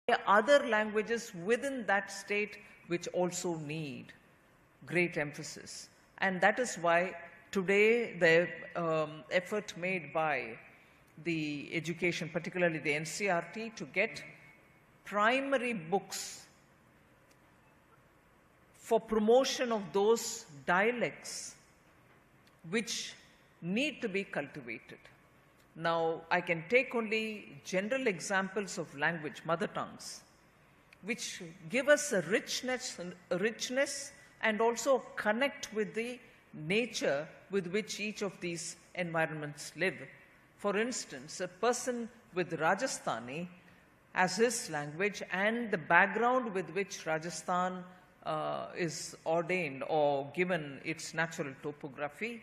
There are other languages within that state which also need great emphasis. And that is why today the effort made by the education, particularly the NCERT, to get primary books for promotion of those dialects which need to be cultivated. Now, I can take only general examples of language, mother tongues, which give us a richness and also connect with the nature with which each of these environments live. For instance, a person with Rajasthani as his language and the background with which Rajasthan is ordained or given its natural topography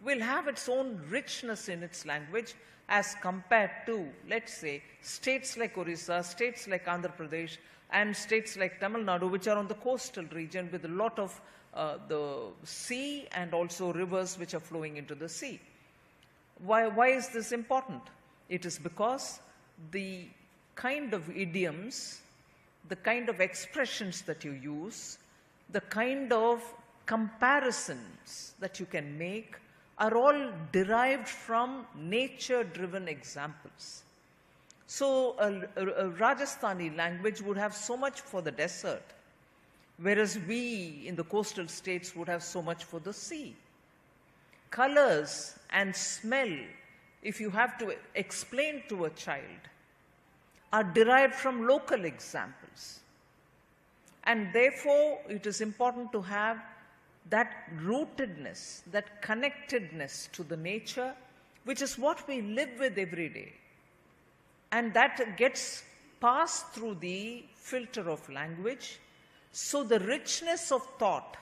will have its own richness in its language as compared to, let's say, states like Odisha, states like Andhra Pradesh, and states like Tamil Nadu, which are on the coastal region with a lot of the sea and also rivers which are flowing into the sea. Why is this important? It is because the kind of idioms, the kind of expressions that you use, the kind of comparisons that you can make are all derived from nature-driven examples. So a Rajasthani language would have so much for the desert, whereas we in the coastal states would have so much for the sea. Colors and smell, if you have to explain to a child, are derived from local examples. And therefore, it is important to have that rootedness, that connectedness to the nature, which is what we live with every day. And that gets passed through the filter of language. So the richness of thought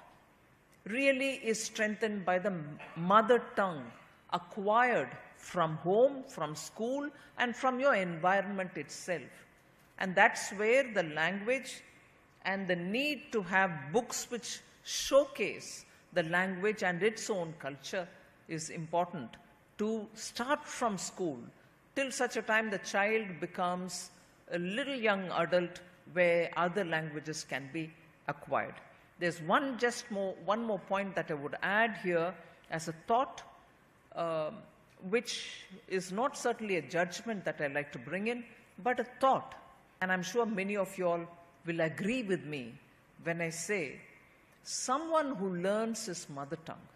really is strengthened by the mother tongue acquired from home, from school, and from your environment itself. And that's where the language and the need to have books which showcase the language and its own culture is important, to start from school till such a time the child becomes a little young adult where other languages can be acquired. There's one more point that I would add here as a thought, which is not certainly a judgment that I like to bring in, but a thought. And I'm sure many of you all will agree with me when I say someone who learns his mother tongue,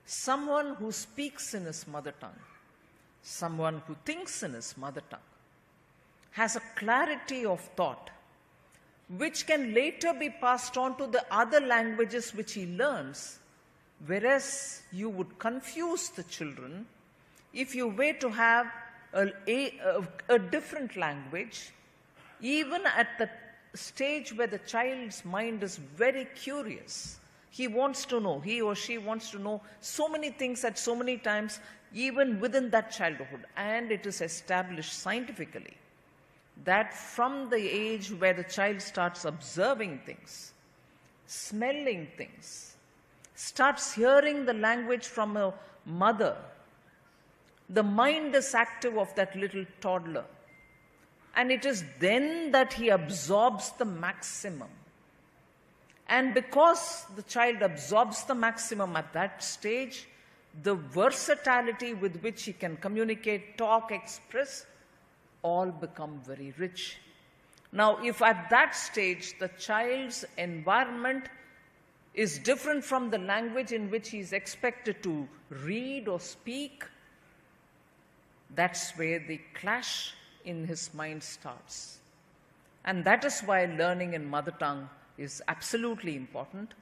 someone who speaks in his mother tongue, someone who thinks in his mother tongue, has a clarity of thought which can later be passed on to the other languages which he learns, whereas you would confuse the children if you were to have a different language, even at the stage where the child's mind is very curious. He wants to know, he or she wants to know so many things at so many times, even within that childhood. And it is established scientifically that from the age where the child starts observing things, smelling things, starts hearing the language from a mother, the mind is active of that little toddler. And it is then that he absorbs the maximum. And because the child absorbs the maximum at that stage, the versatility with which he can communicate, talk, express, all become very rich. Now, if at that stage the child's environment is different from the language in which he is expected to read or speak, that's where the clash in his mind starts. And that is why learning in mother tongue is absolutely important.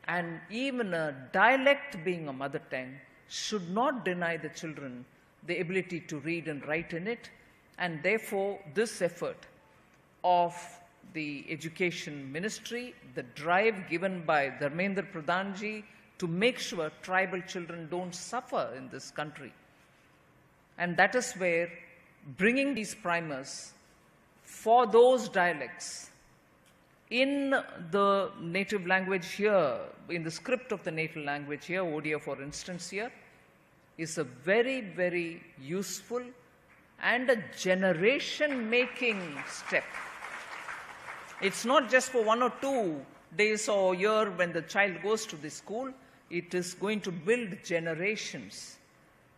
And even a dialect being a mother tongue should not deny the children the ability to read and write in it. And therefore, this effort of the Education Ministry, the drive given by Dharmendra Pradhanji to make sure tribal children don't suffer in this country. And that is where bringing these primers for those dialects in the native language here, in the script of the native language here, Odia for instance here, is a very, very useful and a generation-making step It's not just for 1 or 2 days or year when the child goes to the school. It is going to build generations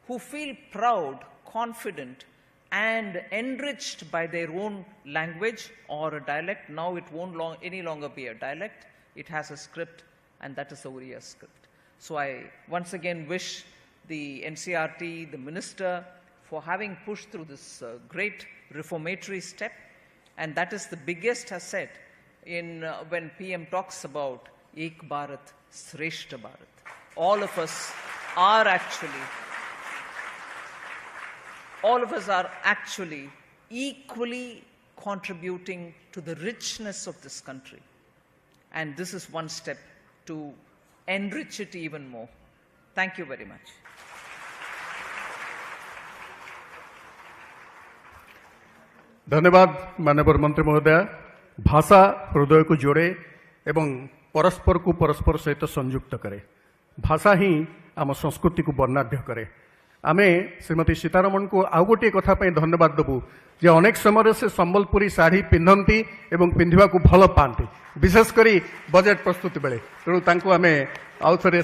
who feel proud, confident, and enriched by their own language or a dialect. Now it won't any longer be a dialect. It has a script, and that is the Oriya script. So I once again wish the NCRT, the minister, for having pushed through this great reformatory step. And that is the biggest asset in when PM talks about Ek Bharat, Shreshta Bharat. All of us are actually equally contributing to the richness of this country. And this is one step to enrich it even more. Thank you very much. धन्यवाद माननीय मंत्री महोदय। भाषा हृदय को जोड़े एवं परस्पर को परस्पर सहित संयुक्त करे। भाषा ही आम संस्कृति को वर्णाढ्य करे। आमे श्रीमती सीतारमण को आउ गोटे कथा पे धन्यवाद देबू जे अनेक समय से संबलपुरी साड़ी पिंधती एवं पिंधिबा को भल पाती, विशेषकर बजेट प्रस्तुति बेले। तेणु आमे आउ थे